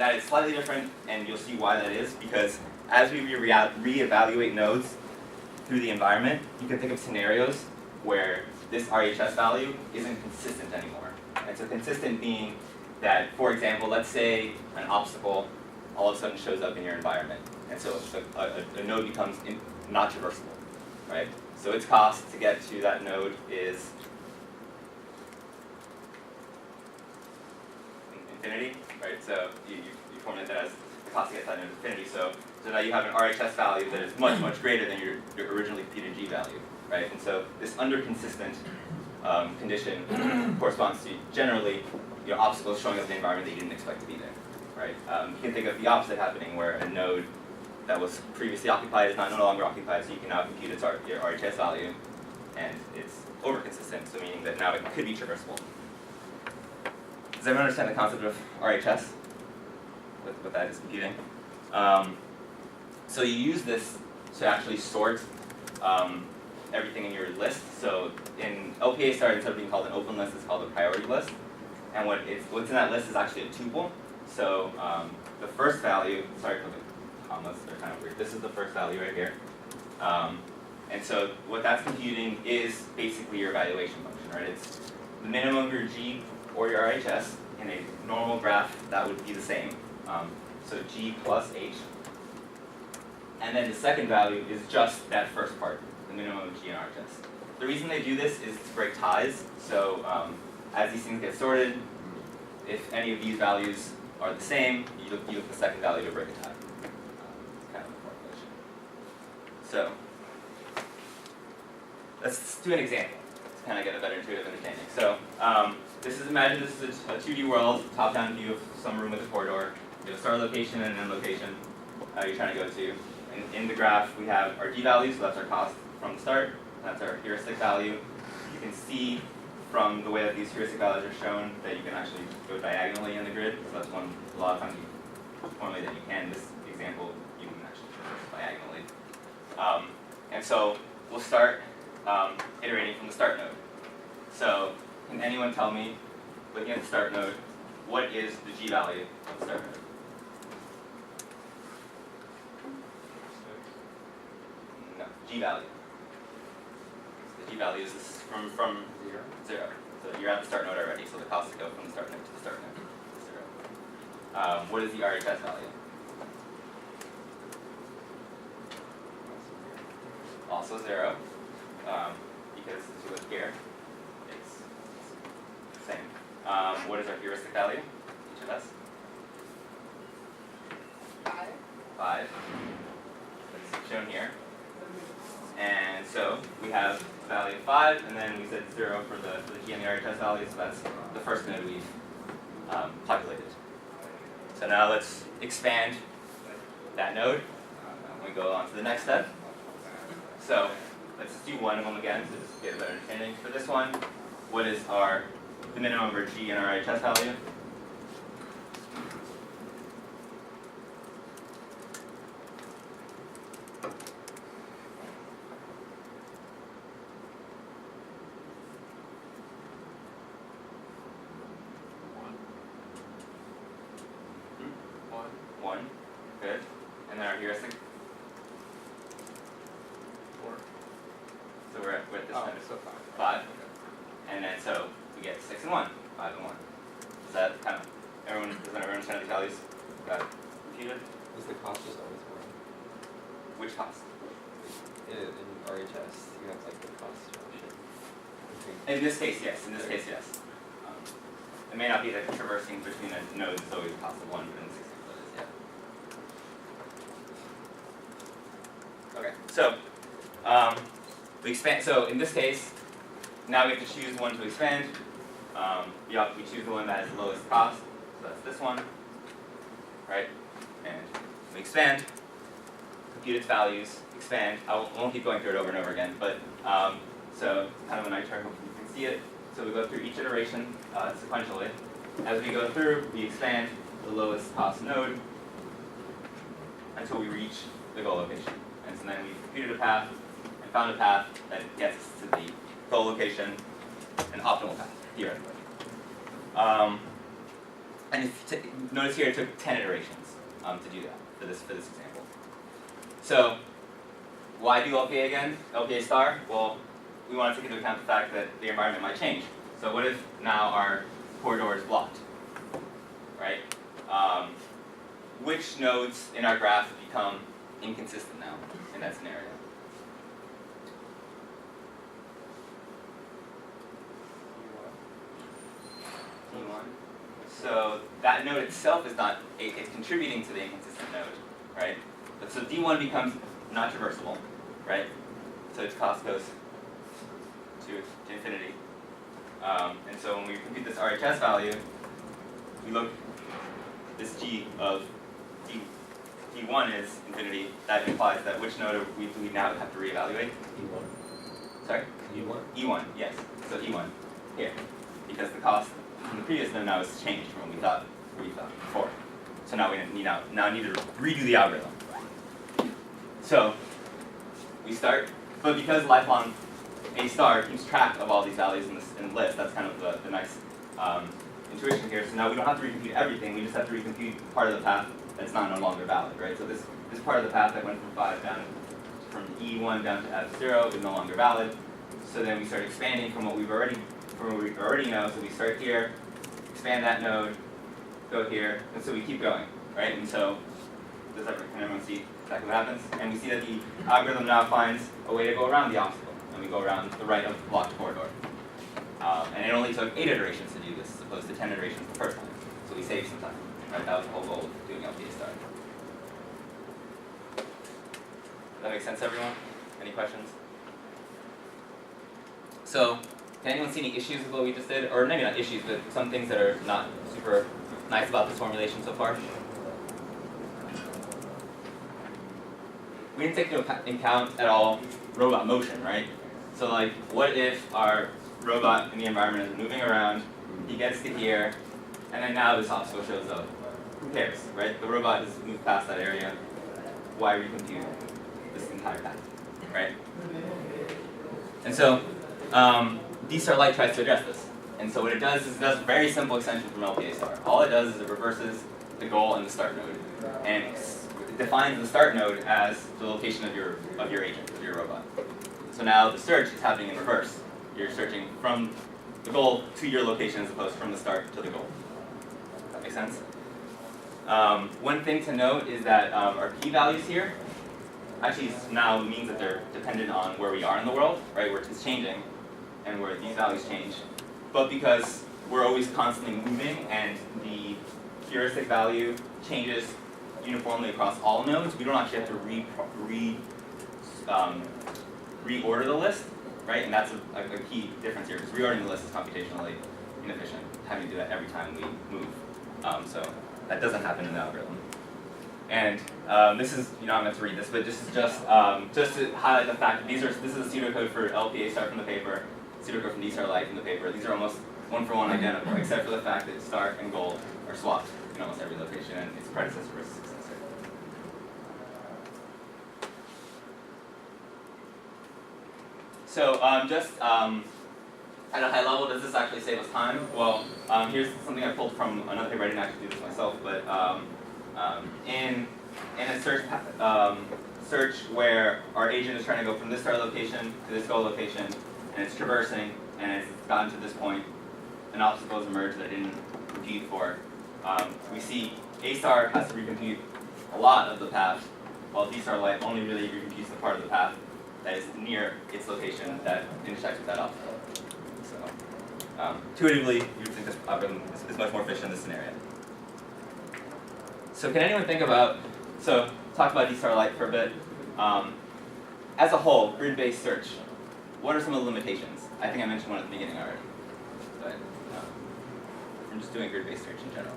that is slightly different, and you'll see why that is, because as we reevaluate nodes through the environment, you can think of scenarios where this RHS value isn't consistent anymore. And so consistent being that, for example, let's say an obstacle all of a sudden shows up in your environment, and so a node becomes not traversable, right? So its cost to get to that node is infinity, right? So you formulate that as the cost to get to that node is infinity. So now you have an RHS value that is much, much greater than your originally computed G value, right? And so this under-consistent condition corresponds to generally obstacles showing up in the environment that you didn't expect to be there, right? You can think of the opposite happening, where a node that was previously occupied is no longer occupied, so you can now compute your RHS value, and it's over-consistent, so meaning that now it could be traversable. Does everyone understand the concept of RHS? What that is computing? So you use this to actually sort everything in your list. So in LPA star, instead of being called an open list, it's called a priority list. And what's in that list is actually a tuple. So the first value, sorry for the commas, they're kind of weird. This is the first value right here. And so what that's computing is basically your evaluation function, right? It's the minimum of your G or your RHS. In a normal graph, that would be the same. So G plus H. And then the second value is just that first part, the minimum of G and RHS. The reason they do this is to break ties. So as these things get sorted, if any of these values are the same, you look at the second value to break a tie. It's kind of a formulation. So let's do an example to kind of get a better intuitive understanding. So imagine this is a 2D world, top-down view of some room with a corridor. You have a start location and an end location you're trying to go to. And in the graph, we have our G value, so that's our cost from the start. That's our heuristic value. You can see from the way that these heuristic values are shown that you can actually go diagonally in the grid. So that's one, a lot of times you formulate that you can. In this example, you can actually traverse diagonally. And so we'll start iterating from the start node. So can anyone tell me, looking at the start node, what is the G value of the start node? No, G value. The G value is from 0. So you're at the start node already, so the cost to go from the start node to the start node is 0. What is the RHS value? Also 0, because if you look here, it's the same. What is our heuristic value, each of us? 5. That's shown here. And so we have a value of 5, and then we said 0 for the G and the RHS value, so that's the first node we've populated. So now let's expand that node. We go on to the next step. So let's do one of them again to just get a better understanding. For this one, what is the minimum of our G and our RHS value? One. Good. And then our heuristic? 4. So we're at this time. So 5. 5. And then so we get 6 and 1. 5 and 1. Is that kind of everyone understand these values? Got it computed? Is the cost just always 1? Which cost? In RHS, you have like the cost function. In this case, yes. In this case, yes. It may not be that traversing between the nodes is always a cost of 1, but in this case it is, yeah. Okay, so we expand. So in this case, now we have to choose one to expand. We choose the one that has the lowest cost. So that's this one, right? And we expand, compute its values, expand. I won't keep going through it over and over again, but so kind of when I turn, hopefully you can see it. So we go through each iteration sequentially. As we go through, we expand the lowest cost node until we reach the goal location. And so then we've computed a path and found a path that gets us to the goal location, an optimal path, theoretically. And if you notice here, it took 10 iterations to do that for this example. So why do LPA again? LPA star? Well, we want to take into account the fact that the environment might change. So what if now our corridor is blocked, right? Which nodes in our graph become inconsistent now in that scenario? D1. So that node itself is not, it's contributing to the inconsistent node, right? But so D1 becomes not traversable, right? So its cost goes to infinity. And so when we compute this RHS value, we look, this G of D1 is infinity. That implies that which node do we now have to reevaluate? E1. Sorry? E1? E1, yes. So E1 here. Because the cost from the previous node now has changed from what we thought before. So now we need to redo the algorithm. So we start, but because lifelong A star keeps track of all these values in the list, that's kind of the nice intuition here. So now we don't have to recompute everything, we just have to recompute part of the path that's no longer valid, right? So this part of the path that went from 5 down, from E1 down to F0 is no longer valid. So then we start expanding from what we already know. So we start here, expand that node, go here, and so we keep going, right? And so can everyone see exactly what happens? And we see that the algorithm now finds a way to go around the obstacle, and we go around the right of the blocked corridor. And it only took 8 iterations to do this, as opposed to 10 iterations the first time. So we saved some time, right? That was the whole goal of doing LPA star. Does that make sense, everyone? Any questions? So, can anyone see any issues with what we just did? Or maybe not issues, but some things that are not super nice about this formulation so far? We didn't take into account at all robot motion, right? So like, what if our robot in the environment is moving around, he gets to here, and then now this obstacle shows up. Who cares, right? The robot has moved past that area. Why recompute this entire path, right? And so, D-star light tries to address this. And so what it does is it does a very simple extension from LPA star. All it does is it reverses the goal and the start node. And it defines the start node as the location of your agent, of your robot. So now the search is happening in reverse. You're searching from the goal to your location as opposed to from the start to the goal. Does that make sense? One thing to note is that our p-values here actually now means that they're dependent on where we are in the world, right, where it's changing, and where these values change. But because we're always constantly moving and the heuristic value changes uniformly across all nodes, we don't actually have to reorder the list, right? And that's a key difference here, because reordering the list is computationally inefficient, having to do that every time we move. So that doesn't happen in the algorithm. And this is, you know, I'm meant to read this, but this is just to highlight the fact that this is a pseudocode for LPA star from the paper, pseudocode from D-star light from the paper. These are almost one-for-one identical, except for the fact that start and goal are swapped in almost every location, and its predecessor versus successor. So just at a high level, does this actually save us time? Well, here's something I pulled from another paper. I didn't actually do this myself, but in a search where our agent is trying to go from this star location to this goal location, and it's traversing, and it's gotten to this point, an obstacle has emerged that it didn't compute for. We see A star has to recompute a lot of the path, while D star light only really recomputes the part of the path that is near its location that intersects with that obstacle. So, intuitively, you would think this algorithm is much more efficient in this scenario. So can anyone think about, so talk about D-star light for a bit. As a whole, grid-based search, what are some of the limitations? I think I mentioned one at the beginning already, but I'm just doing grid-based search in general.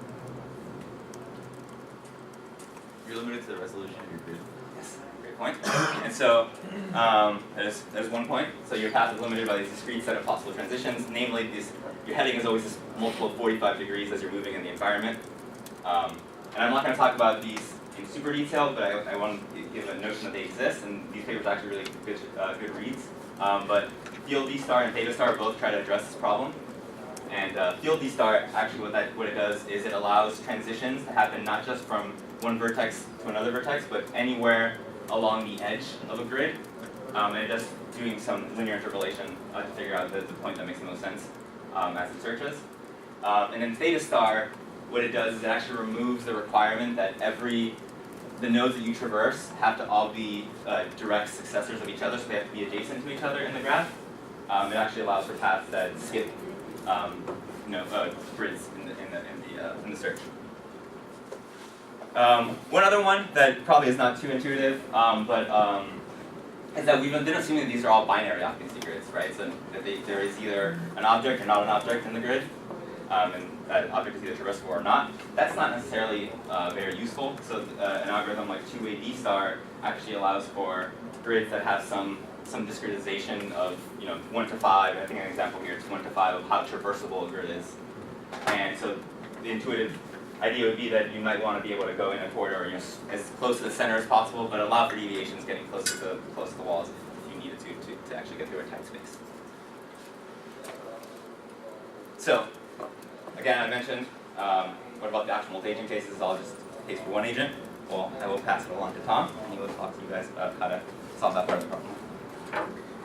You're limited to the resolution of your grid. Yes, great point. And so that is one point. So your path is limited by these discrete set of possible transitions, namely your heading is always this multiple of 45 degrees as you're moving in the environment. And I'm not going to talk about these in super detail, but I want to give a notion that they exist, and these papers are actually really good reads. But field D star and theta star both try to address this problem, And field D star, actually what it does is it allows transitions to happen not just from one vertex to another vertex, but anywhere along the edge of a grid. And it does doing some linear interpolation to figure out the point that makes the most sense as it searches. And then theta star, what it does is it actually removes the requirement that the nodes that you traverse have to all be direct successors of each other, so they have to be adjacent to each other in the graph. It actually allows for paths that skip grids in the search. One other one that probably is not too intuitive, is that we've been assuming that these are all binary occupancy grids, right? So that there is either an object or not an object in the grid, and that object is either traversable or not. That's not necessarily very useful. So an algorithm like two-way D star actually allows for grids that have some discretization of 1 to 5. I think an example here is 1 to 5 of how traversable a grid is. And so the intuitive idea would be that you might want to be able to go in a corridor as close to the center as possible, but allow for deviations getting close to the walls if you needed to actually get through a tight space. So, again, I mentioned, what about the optimal agent cases? Is all just a case for one agent. Well, I will pass it along to Tom, and he will talk to you guys about how to solve that part of the problem.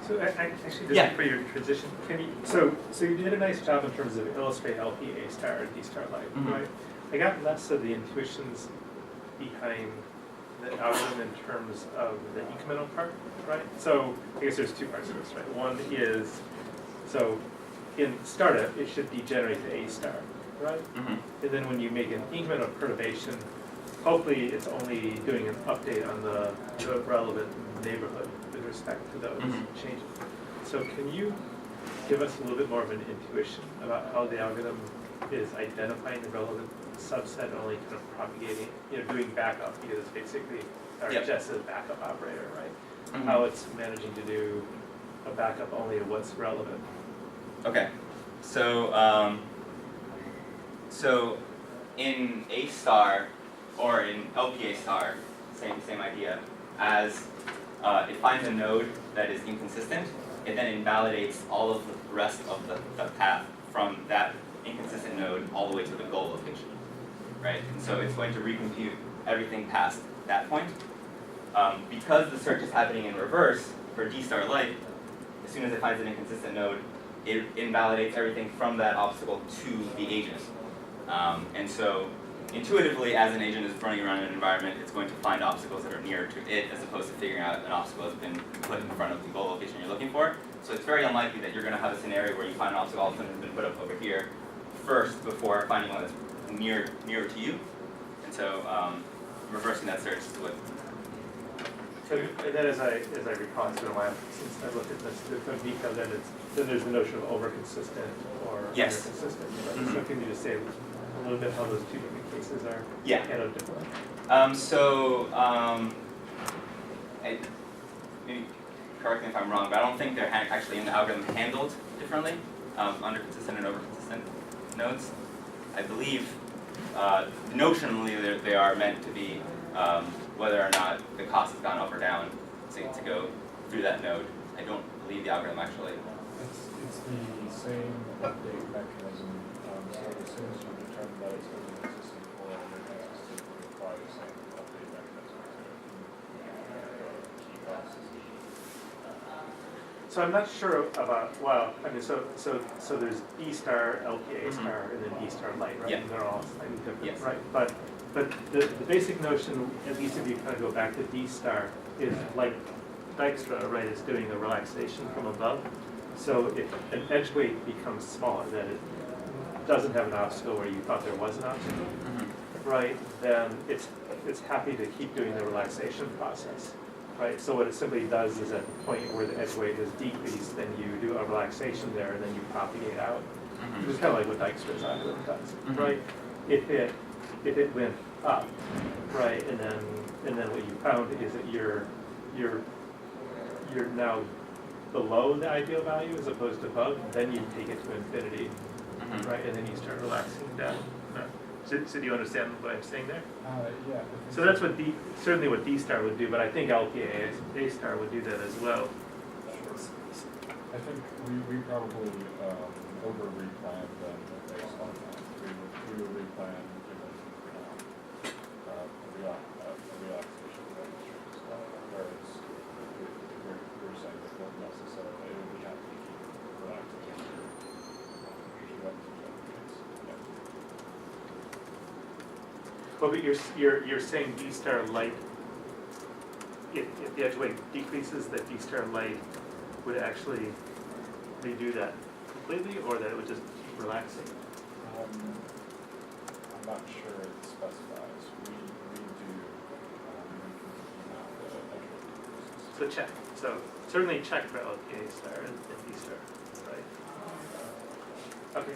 So actually, just Yeah. for your transition, can you? So you did a nice job in terms of illustrate LP A star and D star light, Mhm. right? I got less of the intuitions behind the algorithm in terms of the incremental part, right? So I guess there's two parts of this, right? One is, so in startup, it should degenerate to A star, right? Mm-hmm. And then when you make an incremental perturbation, hopefully it's only doing an update on the relevant neighborhood with respect to those changes. So can you give us a little bit more of an intuition about how the algorithm is identifying the relevant subset and only kind of propagating, doing backup, because it's basically just a backup operator, right? Mm-hmm. How it's managing to do a backup only to what's relevant. Okay, so in A star or in LPA star, same idea. As it finds a node that is inconsistent, it then invalidates all of the rest of the path from that inconsistent node all the way to the goal location, right? And so it's going to recompute everything past that point. Because the search is happening in reverse for D star light, as soon as it finds an inconsistent node, it invalidates everything from that obstacle to the agent. And so intuitively, as an agent is running around in an environment, it's going to find obstacles that are near to it as opposed to figuring out an obstacle that's been put in front of the goal location you're looking for. So it's very unlikely that you're going to have a scenario where you find an obstacle all of a sudden has been put up over here first before finding one that's nearer to you. And so reversing that search is what. So, and then as I recall, it's been a while since I looked at this in detail, then there's the notion of over-consistent or Yes. under-consistent. Right? Mm-hmm. So can you just say a little bit how those two different cases are handled differently? Maybe correct me if I'm wrong, but I don't think they're actually in the algorithm handled differently, under consistent and over consistent nodes. I believe notionally they are meant to be whether or not the cost has gone up or down to go through that node. I don't believe the algorithm actually. It's the same update mechanism. So as soon as you determine that it's inconsistent or inconsistent, you apply the same update mechanism to it. Key processes. So I'm not sure about, so there's D star, LPA star, and then D star light, right? Yeah. And they're all slightly different, Yes. right? But the basic notion, at least if you kind of go back to D star, is like Dijkstra, right, is doing a relaxation from above. So if an edge weight becomes smaller, that it doesn't have an obstacle where you thought there was an obstacle, right, then it's happy to keep doing the relaxation process. Right, so what it simply does is at the point where the edge weight is decreased, then you do a relaxation there, and then you propagate out. Which is kind of like what Dijkstra's algorithm does, right? If it went up, right, and then what you found is that you're now below the ideal value as opposed to above, then you take it to infinity, right, and then you start relaxing down. So do you understand what I'm saying there? Yeah. So that's what certainly what D star would do, but I think LPA A star would do that as well. Sure. I think we probably over replan than based on that. We would replan given a relaxation of registries, whereas you're saying it won't necessarily, it would be happy to keep relaxation here. Well, but you're saying D star light, if the edge weight decreases, that D star light would actually redo that completely, or that it would just keep relaxing? I'm not sure it specifies. We do, So check. So certainly check for LPA star and D star, right? Okay.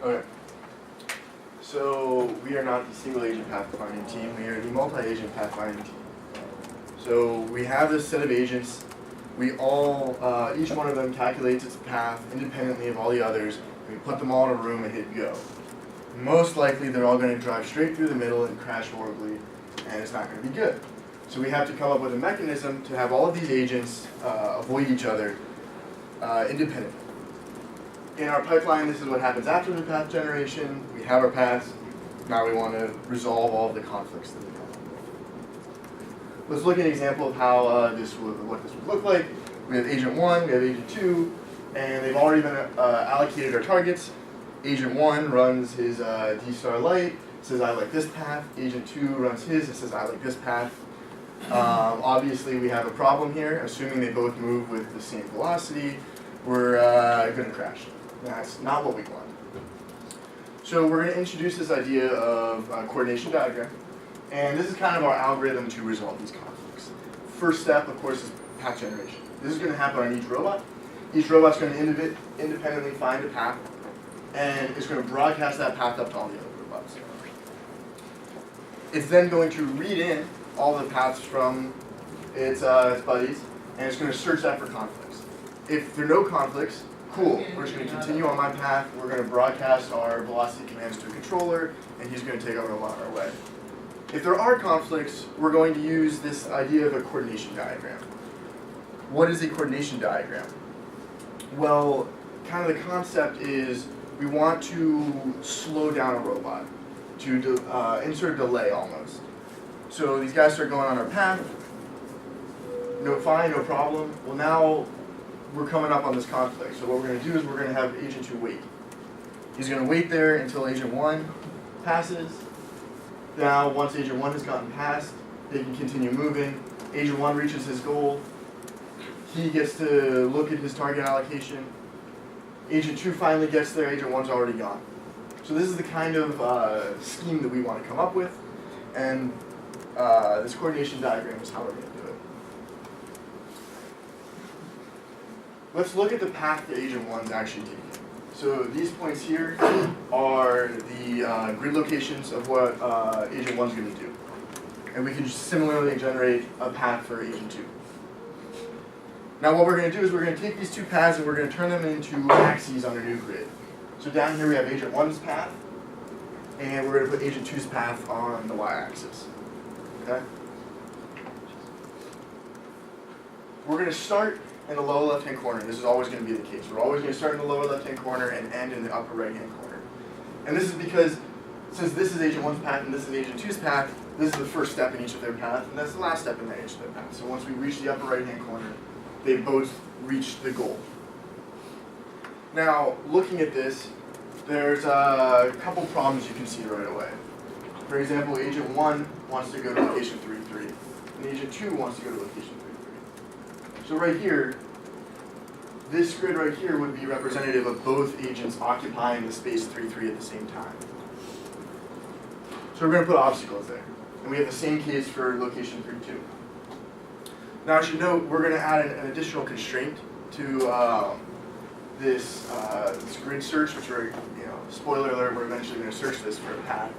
Okay. So we are not the single agent pathfinding team, we are the multi-agent pathfinding team. So we have this set of agents, we all, each one of them calculates its path independently of all the others, and we put them all in a room and hit go. Most likely they're all going to drive straight through the middle and crash horribly, and it's not going to be good. So we have to come up with a mechanism to have all of these agents avoid each other independently. In our pipeline, this is what happens after the path generation. We have our paths. Now we want to resolve all of the conflicts that we have. Let's look at an example of how what this would look like. We have agent 1, we have agent 2, and they've already been allocated our targets. Agent 1 runs his D star light, says I like this path. Agent 2 runs his, it says I like this path. Obviously we have a problem here. Assuming they both move with the same velocity, we're going to crash. That's not what we want. So we're going to introduce this idea of a coordination diagram. And this is kind of our algorithm to resolve these conflicts. First step, of course, is path generation. This is going to happen on each robot. Each robot's going to independently find a path, and it's going to broadcast that path up to all the other robots. It's then going to read in all the paths from its buddies, and it's going to search that for conflicts. If there are no conflicts, cool, we're just going to continue on my path, we're going to broadcast our velocity commands to a controller, and he's going to take our robot on our way. If there are conflicts, we're going to use this idea of a coordination diagram. What is a coordination diagram? Well, kind of the concept is we want to slow down a robot, to insert a delay almost. So these guys start going on our path, fine, no problem. Well, now we're coming up on this conflict. So what we're going to do is we're going to have Agent 2 wait. He's going to wait there until Agent 1 passes. Now, once Agent 1 has gotten past, they can continue moving. Agent 1 reaches his goal. He gets to look at his target allocation. Agent 2 finally gets there. Agent 1's already gone. So this is the kind of scheme that we want to come up with. And this coordination diagram is how we're going to do it. Let's look at the path that Agent 1's actually taking. So these points here are the grid locations of what Agent 1's going to do. And we can similarly generate a path for Agent 2. Now what we're going to do is we're going to take these two paths and we're going to turn them into axes on a new grid. So down here we have Agent 1's path, and we're going to put Agent 2's path on the y-axis. Okay? We're going to start in the lower left-hand corner. This is always going to be the case. We're always going to start in the lower left-hand corner and end in the upper right-hand corner. And this is because, since this is Agent 1's path and this is Agent 2's path, this is the first step in each of their paths, and that's the last step in each of their paths. So once we reach the upper right-hand corner, they both reached the goal. Now, looking at this, there's a couple problems you can see right away. For example, Agent 1 wants to go to location 3-3, and Agent 2 wants to go to location 3-3. So right here, this grid right here would be representative of both agents occupying the space 3-3 at the same time. So we're going to put obstacles there. And we have the same case for location 3-2. Now I should note, we're going to add an additional constraint to this grid search, which we're, spoiler alert, we're eventually going to search this for a path.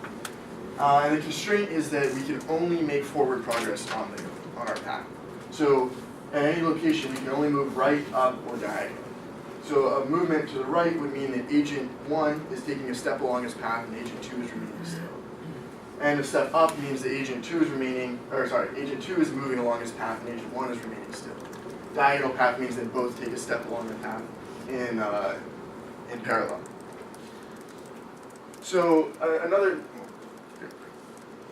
And the constraint is that we can only make forward progress on our path. So at any location, we can only move right, up, or diagonal. So a movement to the right would mean that Agent 1 is taking a step along his path and Agent 2 is remaining still. And a step up means that agent 2 is agent 2 is moving along his path and agent 1 is remaining still. Diagonal path means they both take a step along the path in parallel. So another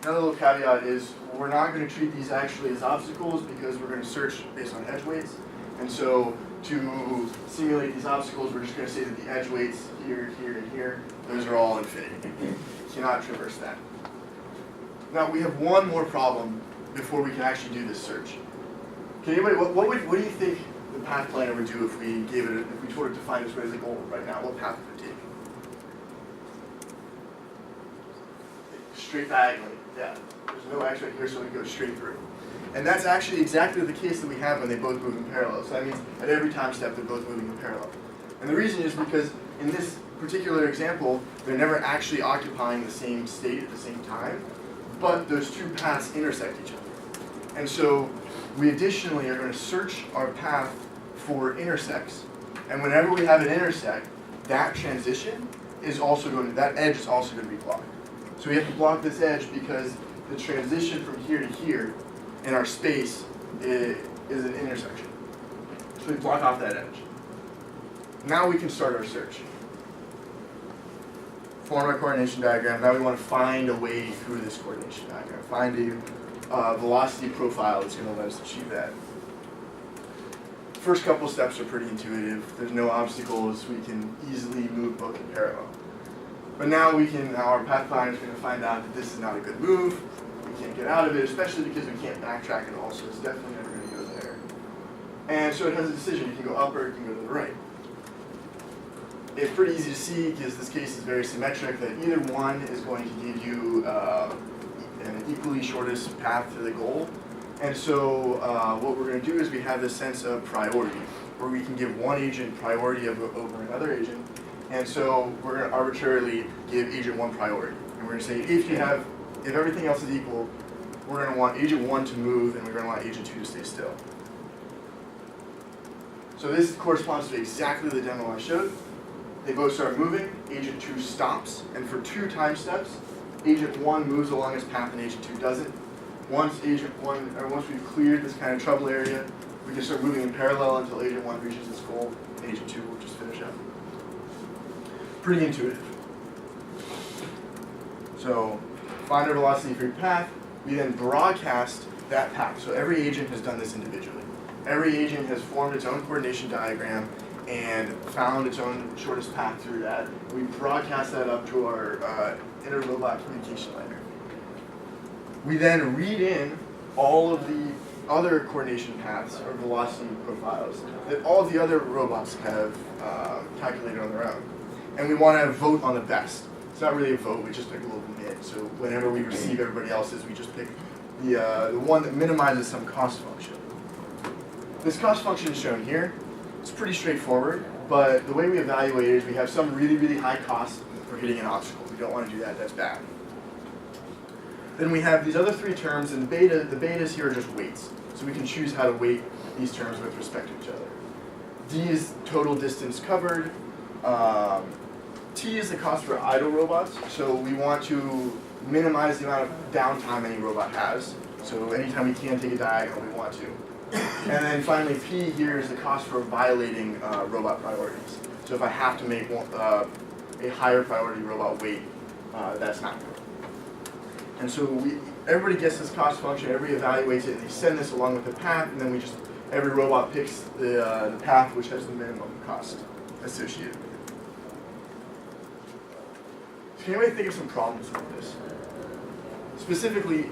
little caveat is we're not going to treat these actually as obstacles because we're going to search based on edge weights. And so to simulate these obstacles, we're just going to say that the edge weights here, here, and here, those are all infinity. You cannot traverse that. Now we have one more problem before we can actually do this search. Okay, anybody, what do you think the path planner would do if we told it to find its way as a goal right now? What path would it take? Straight diagonally, yeah. There's no edge right here, so we go straight through. And that's actually exactly the case that we have when they both move in parallel. So that means at every time step they're both moving in parallel. And the reason is because in this particular example, they're never actually occupying the same state at the same time, but those two paths intersect each other. And so we additionally are going to search our path for intersects. And whenever we have an intersect, that transition is also that edge is also going to be blocked. So we have to block this edge because the transition from here to here in our space is an intersection. So we block off that edge. Now we can start our search. Form our coordination diagram. Now we want to find a way through this coordination diagram. Find a velocity profile that's going to let us achieve that. First couple steps are pretty intuitive. There's no obstacles. We can easily move both in parallel. But now our path planner is going to find out that this is not a good move. We can't get out of it, especially because we can't backtrack at all, so it's definitely never going to go there. And so it has a decision. You can go up or you can go to the right. It's pretty easy to see, because this case is very symmetric, that either one is going to give you an equally shortest path to the goal. And so what we're going to do is we have this sense of priority, where we can give one agent priority over another agent. And so we're going to arbitrarily give agent 1 priority. And we're going to say if everything else is equal, we're going to want agent 1 to move, and we're going to want agent 2 to stay still. So this corresponds to exactly the demo I showed. They both start moving, agent 2 stops, and for 2 time steps, agent 1 moves along his path and agent 2 doesn't. Once we've cleared this kind of trouble area, we can start moving in parallel until agent 1 reaches its goal, and agent 2 will just finish up. Pretty intuitive. So find our velocity for your path. We then broadcast that path. So every agent has done this individually. Every agent has formed its own coordination diagram and found its own shortest path through that. We broadcast that up to our inter-robot communication layer. We then read in all of the other coordination paths or velocity profiles that all the other robots have calculated on their own. And we want to vote on the best. It's not really a vote, we just pick a little bit. So whenever we receive everybody else's, we just pick the one that minimizes some cost function. This cost function is shown here. It's pretty straightforward, but the way we evaluate it is we have some really, really high cost for hitting an obstacle. We don't want to do that, that's bad. Then we have these other 3 terms, and the betas here are just weights. So we can choose how to weight these terms with respect to each other. D is total distance covered. T is the cost for idle robots, so we want to minimize the amount of downtime any robot has. So anytime we can take a diagonal, we want to. And then finally, P here is the cost for violating robot priorities. So if I have to make a higher priority robot wait, that's not good. And so everybody gets this cost function, everybody evaluates it, and they send this along with the path, and then every robot picks the path which has the minimum cost associated with it. So can anybody think of some problems with this? Specifically,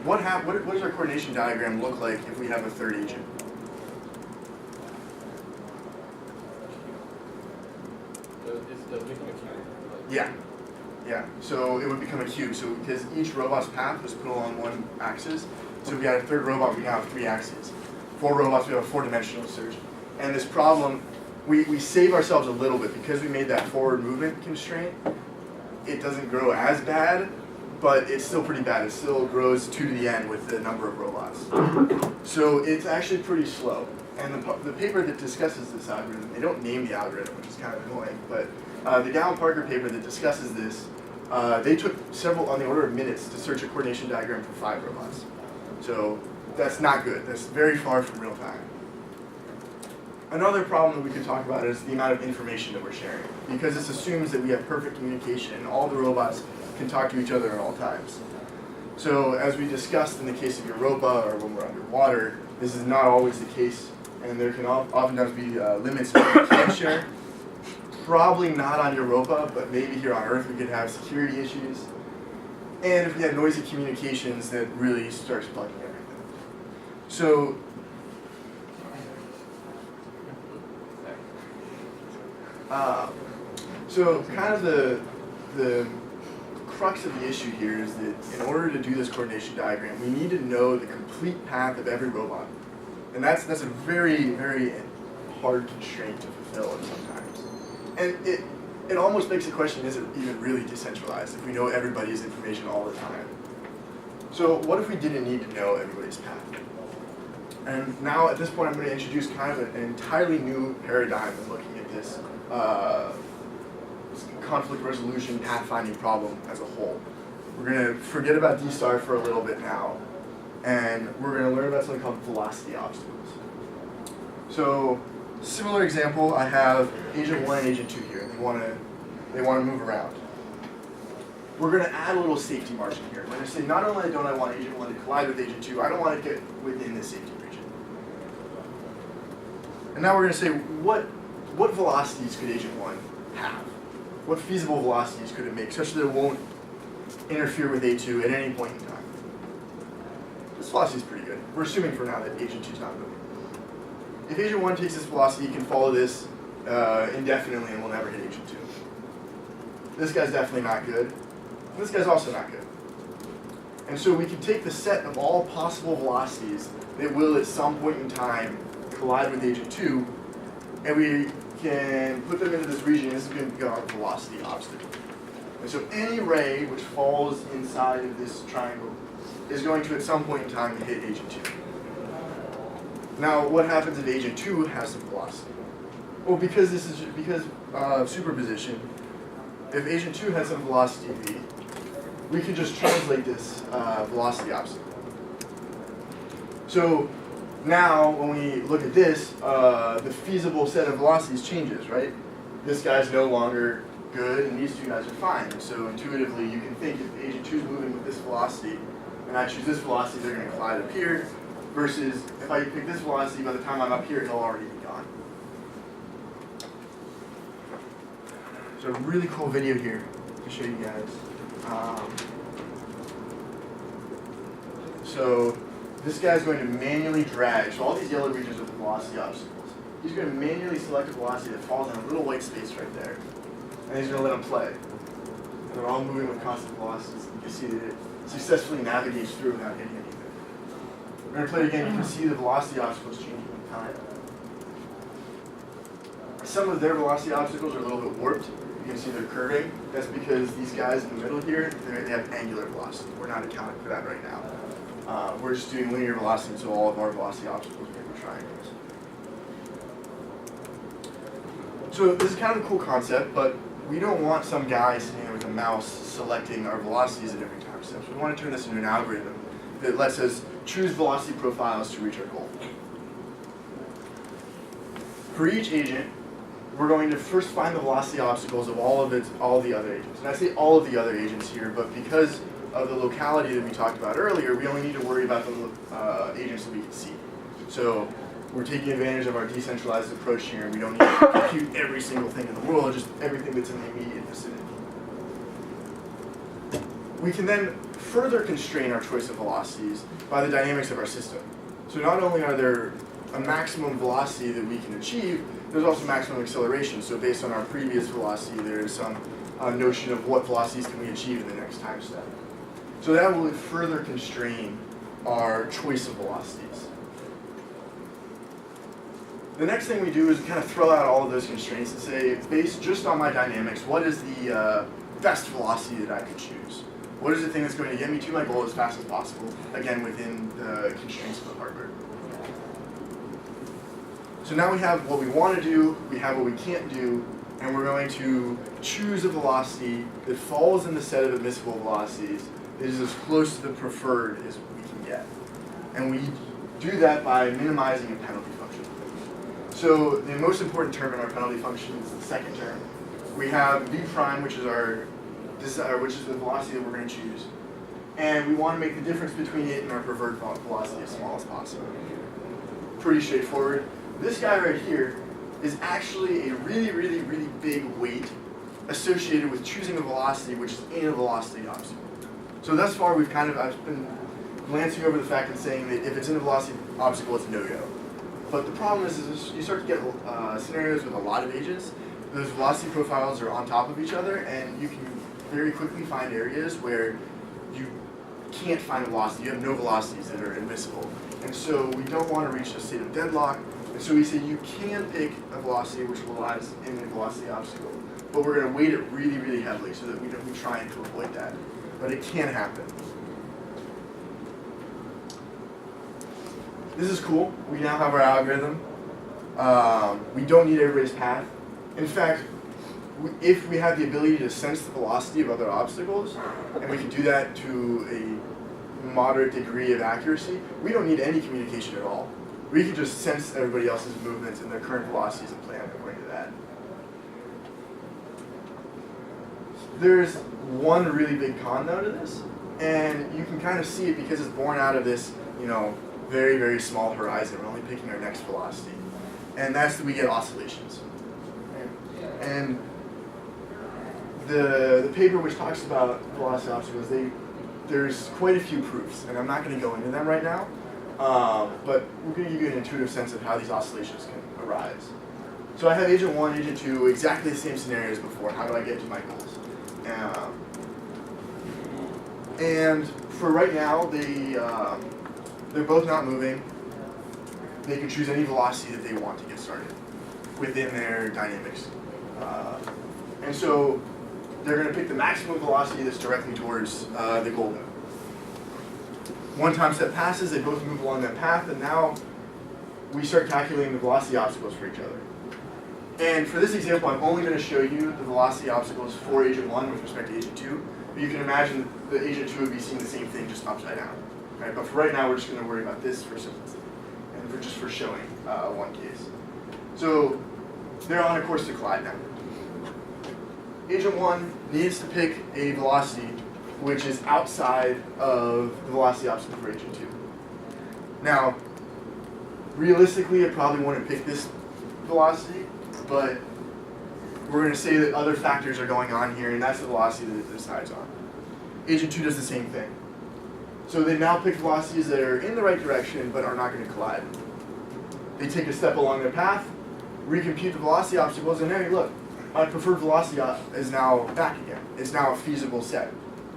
what does our coordination diagram look like if we have a third agent? Does it become a cube? Yeah. Yeah, so it would become a cube. So because each robot's path was put along one axis, so if we had a third robot, we now have 3 axes. 4 robots, we have a 4-dimensional search. And this problem, we save ourselves a little bit because we made that forward movement constraint. It doesn't grow as bad, but it's still pretty bad. It still grows 2 to the n with the number of robots. So it's actually pretty slow. And the paper that discusses this algorithm, they don't name the algorithm, which is kind of annoying, but the Gallen-Parker paper that discusses this they took several, on the order of minutes, to search a coordination diagram for 5 robots. So that's not good. That's very far from real time. Another problem that we could talk about is the amount of information that we're sharing, because this assumes that we have perfect communication and all the robots can talk to each other at all times. So as we discussed in the case of Europa or when we're underwater, this is not always the case, and there can oftentimes be limits to what we can share. Probably not on Europa, but maybe here on Earth we could have security issues. And if we have noisy communications, that really starts bugging everything. So kind of the crux of the issue here is that in order to do this coordination diagram, we need to know the complete path of every robot. And that's a very, very hard constraint to fulfill sometimes. And it almost makes the question, is it even really decentralized if we know everybody's information all the time? So what if we didn't need to know everybody's path? And now at this point I'm going to introduce kind of an entirely new paradigm in looking at this conflict resolution pathfinding problem as a whole. We're going to forget about D-star for a little bit now, and we're going to learn about something called velocity obstacles. So, similar example, I have agent 1 and agent 2 here. They want to move around. We're going to add a little safety margin here. We're going to say not only don't I want agent 1 to collide with agent 2, I don't want to get within this safety region. And now we're going to say what velocities could agent 1 have? What feasible velocities could it make such that it won't interfere with A2 at any point in time? This velocity is pretty good. We're assuming for now that agent 2 is not moving. If agent 1 takes this velocity, you can follow this indefinitely and we'll never hit agent 2. This guy's definitely not good. And this guy's also not good. And so we can take the set of all possible velocities that will at some point in time collide with agent 2, and we can put them into this region. This is going to be our velocity obstacle. And so any ray which falls inside of this triangle is going to at some point in time hit agent 2. Now what happens if agent 2 has some velocity? Well, because superposition, if agent 2 has some velocity v, we can just translate this velocity obstacle. So now when we look at this, the feasible set of velocities changes, right? This guy's no longer good and these two guys are fine. And so intuitively you can think if agent 2 is moving with this velocity and I choose this velocity, they're going to collide up here, versus if I pick this velocity, by the time I'm up here, it'll already be gone. So a really cool video here to show you guys. So this guy's going to manually drag, so all these yellow regions are the velocity obstacles. He's going to manually select a velocity that falls in a little white space right there. And he's going to let them play. And they're all moving with constant velocities. You can see that it successfully navigates through without hitting anything. We're going to play it again. You can see the velocity obstacles changing with time. Some of their velocity obstacles are a little bit warped. You can see they're curving. That's because these guys in the middle here, they have angular velocity. We're not accounting for that right now. We're just doing linear velocity, so all of our velocity obstacles are triangles. So this is kind of a cool concept, but we don't want some guy sitting there with a mouse selecting our velocities at every time step. So we want to turn this into an algorithm that lets us choose velocity profiles to reach our goal. For each agent, we're going to first find the velocity obstacles of all the other agents. And I say all of the other agents here, but because of the locality that we talked about earlier, we only need to worry about the agents that we can see. So we're taking advantage of our decentralized approach here, and we don't need to compute every single thing in the world, just everything that's in the immediate vicinity. We can then further constrain our choice of velocities by the dynamics of our system. So not only are there a maximum velocity that we can achieve, there's also maximum acceleration. So based on our previous velocity, there is some notion of what velocities can we achieve in the next time step. So that will further constrain our choice of velocities. The next thing we do is kind of throw out all of those constraints and say, based just on my dynamics, what is the best velocity that I could choose? What is the thing that's going to get me to my goal as fast as possible, again, within the constraints of the hardware? So now we have what we want to do, we have what we can't do, and we're going to choose a velocity that falls in the set of admissible velocities that is as close to the preferred as we can get. And we do that by minimizing a penalty function. So the most important term in our penalty function is the second term. We have v prime, which is the velocity that we're going to choose, and we want to make the difference between it and our preferred velocity as small as possible. Pretty straightforward. This guy right here is actually a really, really, really big weight associated with choosing a velocity which is in a velocity obstacle. So thus far I've been glancing over the fact and saying that if it's in a velocity obstacle, it's no-go. But the problem is you start to get scenarios with a lot of agents. Those velocity profiles are on top of each other, and you can very quickly find areas where you can't find a velocity. You have no velocities that are admissible. And so we don't want to reach a state of deadlock. And so we say you can pick a velocity which lies in a velocity obstacle, but we're going to weight it really, really heavily so that we try to avoid that. But it can happen. This is cool. We now have our algorithm. We don't need everybody's path. In fact, if we have the ability to sense the velocity of other obstacles, and we can do that to a moderate degree of accuracy, we don't need any communication at all. We can just sense everybody else's movements and their current velocities and plan according to that. There's one really big con though to this, and you can kind of see it because it's born out of this, very, very small horizon. We're only picking our next velocity. And that's that we get oscillations. And the paper which talks about velocity obstacles, there's quite a few proofs, and I'm not going to go into them right now, but we're going to give you an intuitive sense of how these oscillations can arise. So I have agent 1, agent 2, exactly the same scenario as before. How do I get to my goals? And for right now, they're both not moving. They can choose any velocity that they want to get started within their dynamics. And so they're going to pick the maximum velocity that's directly towards the goal node. One time step passes, they both move along that path, and now we start calculating the velocity obstacles for each other. And for this example, I'm only going to show you the velocity obstacles for agent 1 with respect to agent 2. But you can imagine that agent 2 would be seeing the same thing, just upside down. Right? But for right now, we're just going to worry about this for simplicity, and just for showing one case. So they're on a course to collide now. Agent 1 needs to pick a velocity which is outside of the velocity obstacle for agent 2. Now, realistically, I probably wouldn't pick this velocity, but we're going to say that other factors are going on here, and that's the velocity that it decides on. Agent 2 does the same thing. So they now pick velocities that are in the right direction, but are not going to collide. They take a step along their path, recompute the velocity obstacles, and hey, look, my preferred velocity is now back again. It's now a feasible set.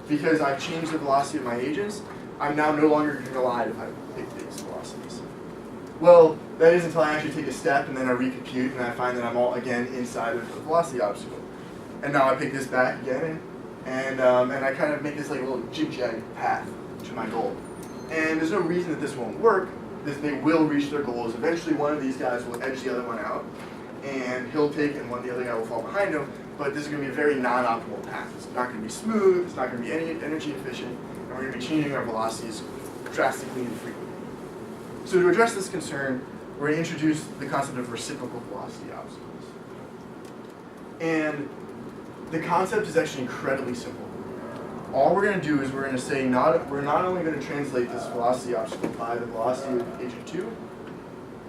Because I've changed the velocity of my agents, I'm now no longer going to collide if I pick these velocities. Well, that is until I actually take a step and then I recompute and I find that I'm all again inside of the velocity obstacle. And now I pick this back again and I kind of make this like a little jig-jag path to my goal. And there's no reason that this won't work, because they will reach their goals. Eventually one of these guys will edge the other one out and he'll take and the other guy will fall behind him, but this is going to be a very non-optimal path. It's not going to be smooth, it's not going to be any energy efficient, and we're going to be changing our velocities drastically and frequently. So to address this concern, we're going to introduce the concept of reciprocal velocity obstacles. And the concept is actually incredibly simple. All we're going to do is we're going to say we're not only going to translate this velocity obstacle by the velocity of agent 2,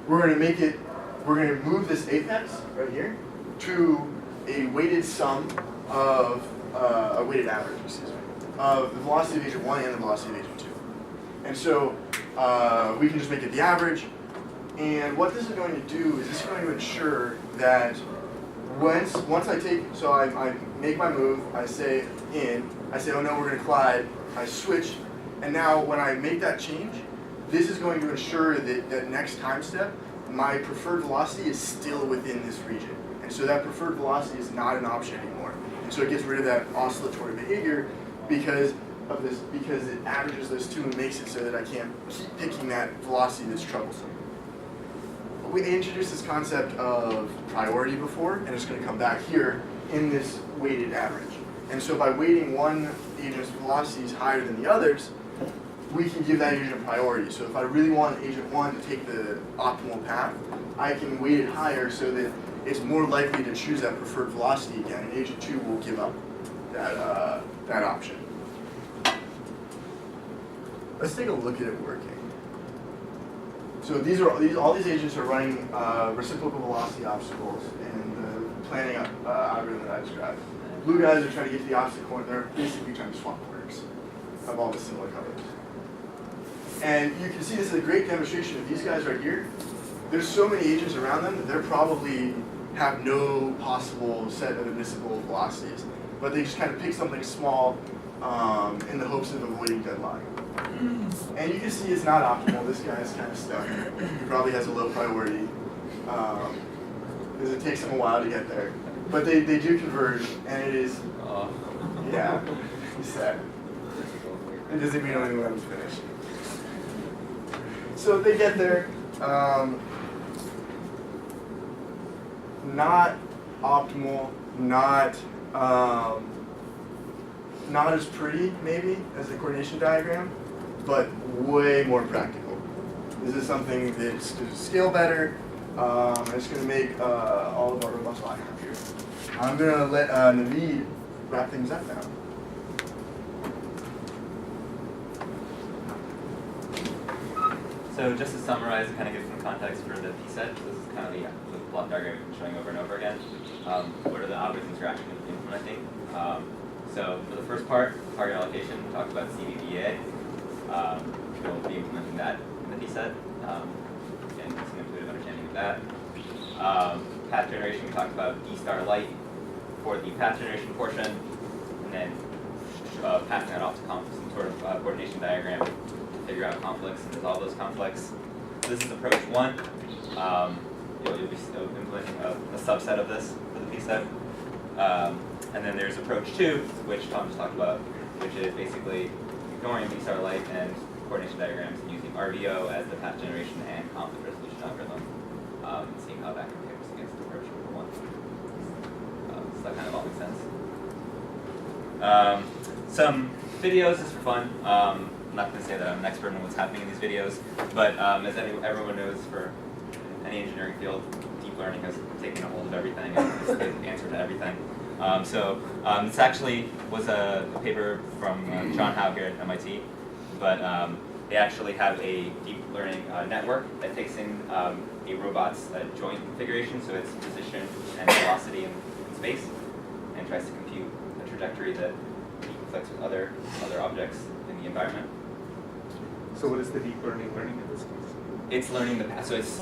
we're going to move this apex right here to a weighted sum of a weighted average, of the velocity of agent 1 and the velocity of agent 2. And so we can just make it the average. And what this is going to do is this is going to ensure that once I make my move, I say oh no, we're going to collide, I switch, and now when I make that change, this is going to ensure that that next time step, my preferred velocity is still within this region. And so that preferred velocity is not an option anymore. And so it gets rid of that oscillatory behavior because it averages those two and makes it so that I can't keep picking that velocity that's troublesome. we introduced this concept of priority before, and it's going to come back here in this weighted average. And so by weighting one agent's velocities higher than the others, we can give that agent priority. So if I really want agent 1 to take the optimal path, I can weight it higher so that it's more likely to choose that preferred velocity again, and agent 2 will give up that option. Let's take a look at it working. So all these agents are running reciprocal velocity obstacles in the planning algorithm that I described. Blue guys are trying to get to the opposite corner. They're basically trying to swap corners of all the similar colors. And you can see this is a great demonstration of these guys right here. There's so many agents around them that they're probably have no possible set of admissible velocities. But they just kind of pick something small in the hopes of avoiding deadline. And you can see it's not optimal. This guy is kind of stuck. He probably has a low priority because it takes him a while to get there. But they do converge, and it is, yeah, he's sad. It doesn't mean only when it's finished. So they get there, not optimal, not as pretty maybe as the coordination diagram, but way more practical. This is something that's going to scale better, and it's going to make all of our robots a lot happier. I'm going to let Naveed wrap things up now. So just to summarize and kind of give some context for the P-set, this is kind of the block diagram we've been showing over and over again. What are the algorithms you're actually implementing? So for the first part, target allocation, we talked about CVBA. We'll be implementing that in the P-set, and some intuitive understanding of that. Path generation, we talked about D-star light for the path generation portion, and then passing that off to some sort of coordination diagram to figure out conflicts and resolve those conflicts. So this is approach 1. You'll be implementing a subset of this for the P-set. And then there's approach 2, which Tom just talked about, which is basically ignoring D-star light and coordination diagrams and using RVO as the path generation and conflict resolution algorithm, and seeing how that compares against approach number 1. So that kind of all makes sense. Some videos just for fun. I'm not going to say that I'm an expert in what's happening in these videos, but as everyone knows, for any engineering field, deep learning has taken a hold of everything and is the answer to everything. This actually was a paper from John Howe here at MIT, but they actually have a deep learning network that takes in a robot's joint configuration, so its position and velocity in space, and tries to compute a trajectory that conflicts with other objects in the environment. So what is the deep learning in this case? It's learning the path. So it's